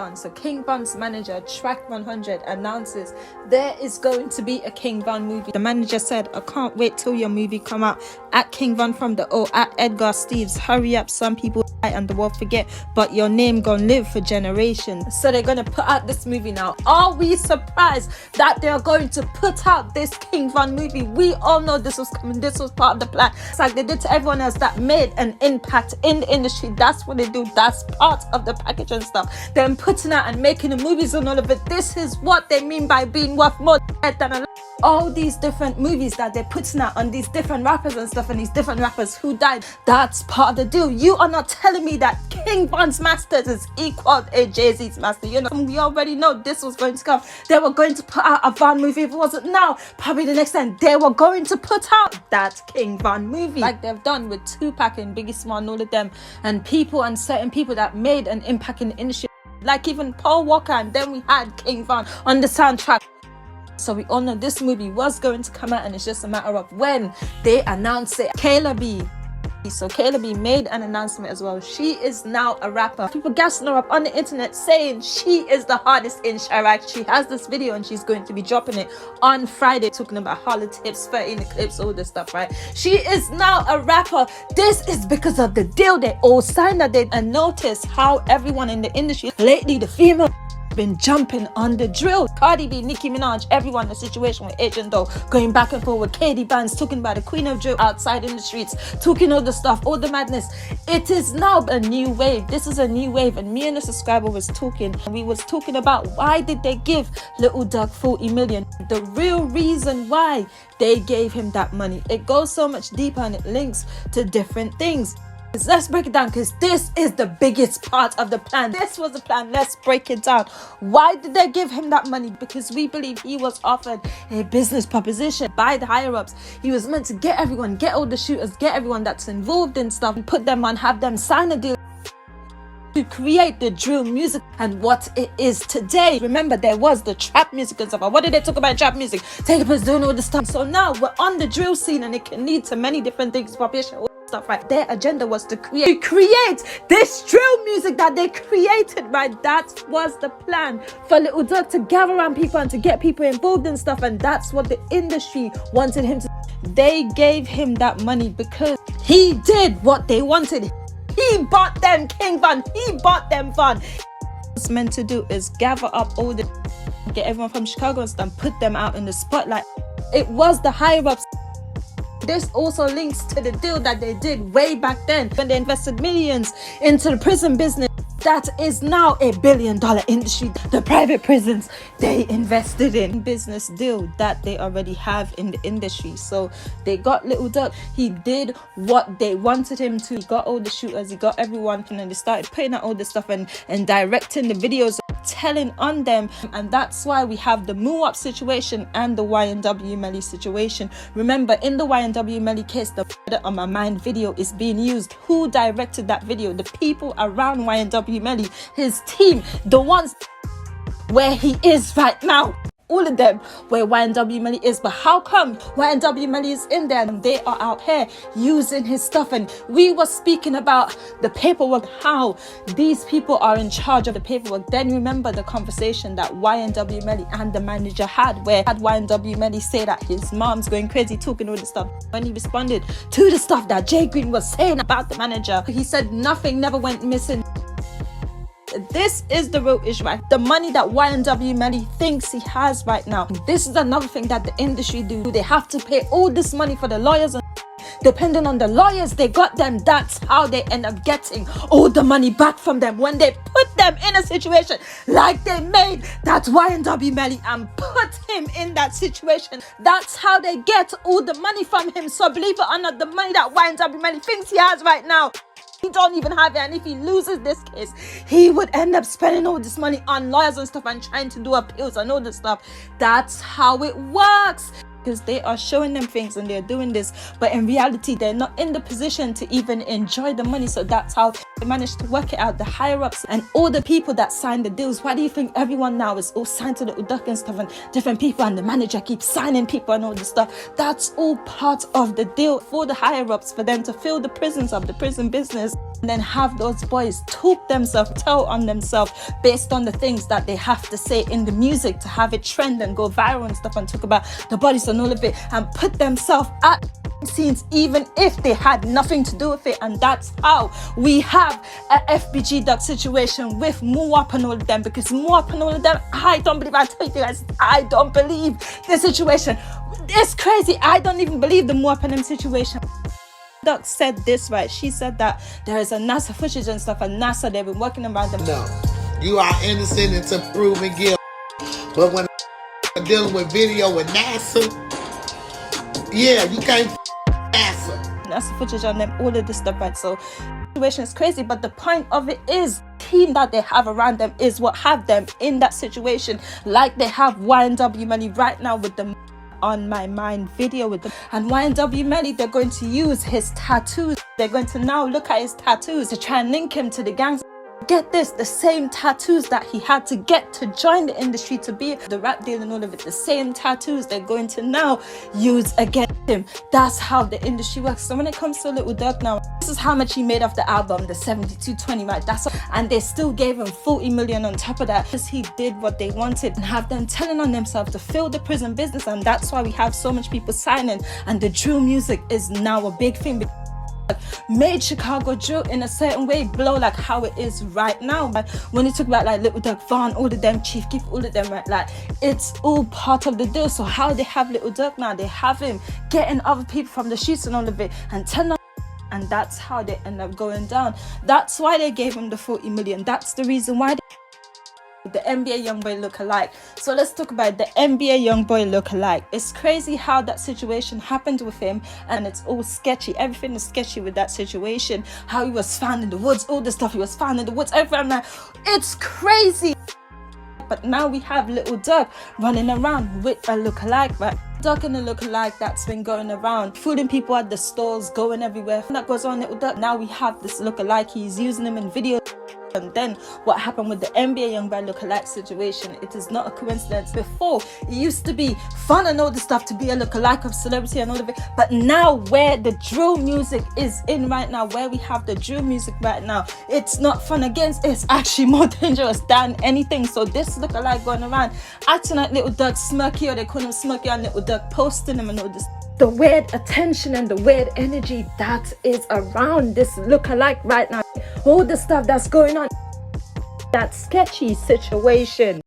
KingVon. So KingVon's manager, Track 100, announces there is going to be a KingVon movie. The manager said, I can't wait till your movie come out. At KingVon from the O, at Edgar Steves, hurry up, some people and the world forget, but your name gonna live for generations. So they're gonna put out this movie now. Are we surprised that they're going to put out this KingVon movie? We all know this was coming. This was part of the plan. It's like they did to everyone else that made an impact in the industry. That's what they do. That's part of the package and stuff. Them putting out and making the movies and all of it. This is what they mean by being worth more than a all these different movies that they're putting out on these different rappers and stuff, and these different rappers who died. That's part of the deal. You are not telling me that KingVon's masters is equal to Jay-Z's master. You know, we already know this was going to come. They were going to put out a Von movie. If it wasn't now, probably the next time they were going to put out that KingVon movie, like they've done with Tupac and Biggie Small and all of them, and people and certain people that made an impact in the industry, like even Paul Walker, and then we had KingVon on the soundtrack. So we all know this movie was going to come out, and it's just a matter of when they announce it. Kayla B made an announcement as well. She is now a rapper. People gassing her up on the internet saying she is the hardest in Chirac. She has this video and she's going to be dropping it on Friday, talking about holla tips, 13 clips, all this stuff, right? She is now a rapper. This is because of the deal they all signed that day. And notice how everyone in the industry lately, the female, been jumping on the drill. Cardi B, Nicki Minaj, everyone, the situation with Agent Doe, going back and forth with Katie Bands, talking about the queen of drill outside in the streets, talking all the stuff, all the madness. It is now a new wave. This is a new wave, and me and a subscriber was talking, and we was talking about why did they give Little Durk 40 million. The real reason why they gave him that money, it goes so much deeper and it links to different things. Let's break it down, because this is the biggest part of the plan. This was the plan. Let's break it down. Why did they give him that money? Because we believe he was offered a business proposition by the higher ups. He was meant to get everyone, get all the shooters, get everyone that's involved in stuff, and put them on, have them sign a deal to create the drill music and what it is today. Remember, there was the trap music and stuff. What did they talk about trap music? Take us doing all the stuff. So now we're on the drill scene, and it can lead to many different things, population, stuff, right? Their agenda was to create this drill music that they created, right? That was the plan for Little Durk, to gather around people and to get people involved in stuff, and that's what the industry wanted him to. They gave him that money because he did what they wanted. He bought them KingVon. He bought them Von. What's meant to do is gather up all the, get everyone from Chicago and stuff, put them out in the spotlight. It was the higher ups. This also links to the deal that they did way back then when they invested millions into the prison business. That is now a $1 billion industry. The private prisons they invested in, business deal that they already have in the industry. So they got Little Durk. He did what they wanted him to. He got all the shooters, he got everyone, and then they started putting out all this stuff and directing the videos, telling on them. And that's why we have the Moo Up situation and the YNW Melly situation. Remember, in the YNW Melly case, the on my mind video is being used. Who directed that video? The people around YNW Melly, his team, the ones where he is right now. All of them where YNW Melly is. But how come YNW Melly is in there and they are out here using his stuff? And we were speaking about the paperwork, how these people are in charge of the paperwork. Then remember the conversation that YNW Melly and the manager had, where had YNW Melly say that his mom's going crazy, talking all this stuff. When he responded to the stuff that Jay Green was saying about the manager, he said nothing never went missing. This is the real issue, right? The money that YNW Melly thinks he has right now. This is another thing that the industry do. They have to pay all this money for the lawyers, and depending on the lawyers they got them, that's how they end up getting all the money back from them when they put them in a situation like they made that YNW Melly and put him in that situation. That's how they get all the money from him. So believe it or not, the money that YNW Melly thinks he has right now, he don't even have it. And if he loses this case, he would end up spending all this money on lawyers and stuff and trying to do appeals and all this stuff. That's how it works. Because they are showing them things and they're doing this, but in reality they're not in the position to even enjoy the money. So that's how They managed to work it out, the higher ups and all the people that signed the deals. Why do you think everyone now is all signed to Little Durk and stuff, and different people, and the manager keeps signing people and all this stuff? That's all part of the deal for the higher ups, for them to fill the prisons of the prison business, and then have those boys talk themselves, tell on themselves based on the things that they have to say in the music to have it trend and go viral and stuff, and talk about the bodies and all of it, and put themselves at scenes even if they had nothing to do with it. And that's how we have a FBG Durk situation with Moop and all of them, because Moop and all of them, I don't believe, I tell you guys, I don't believe the situation. It's crazy. I don't even believe the Moop and them situation. Durk said this, right? She said that there is a NASA footage and stuff, and NASA, they've been working around them. No, you are innocent until proven guilty. But when dealing with video with NASA, yeah, you can't NASA footage on them, all of this stuff, right? So the situation is crazy, but the point of it is team that they have around them is what have them in that situation, like they have YNW Melly right now with the On My Mind video with them. And YNW Melly, they're going to use his tattoos. They're going to now look at his tattoos to try and link him to the gangs. Get this, the same tattoos that he had to get to join the industry, to be the rap deal and all of it, the same tattoos they're going to now use against him. That's how the industry works. So when it comes to Little Durk now, this is how much he made off the album, the 7220, right? That's all. And they still gave him 40 million on top of that, because he did what they wanted and have them telling on themselves to fill the prison business. And that's why we have so much people signing, and the drill music is now a big thing. Made Chicago drill in a certain way blow like how it is right now. But when you talk about like Little Durk, Von, all of them, Chief Keef, all of them, right? Like it's all part of the deal. So how they have Little Durk now, they have him getting other people from the streets and all of it and telling, and that's how they end up going down. That's why they gave him the 40 million. That's the reason why the NBA Youngboy Lookalike. So let's talk about the NBA Youngboy Lookalike. It's crazy how that situation happened with him, and it's all sketchy. Everything is sketchy with that situation. How he was found in the woods, all the stuff he was found in the woods, everything. I'm like, it's crazy. But now we have Little Durk running around with a lookalike, right? Durk and a lookalike that's been going around, fooling people at the stores, going everywhere. That goes on Little Durk. Now we have this lookalike. He's using them in videos. And then what happened with the NBA Youngboy lookalike situation, it is not a coincidence. Before, it used to be fun and all the stuff to be a lookalike of celebrity and all of it. But now where the drill music is in right now, where we have the drill music right now, it's not fun again. It's actually more dangerous than anything. So this lookalike going around, acting like Little Durk smirky, or they call him smirky, and Little Durk posting him and all this. The weird attention and the weird energy that is around this lookalike right now, all the stuff that's going on, that sketchy situation.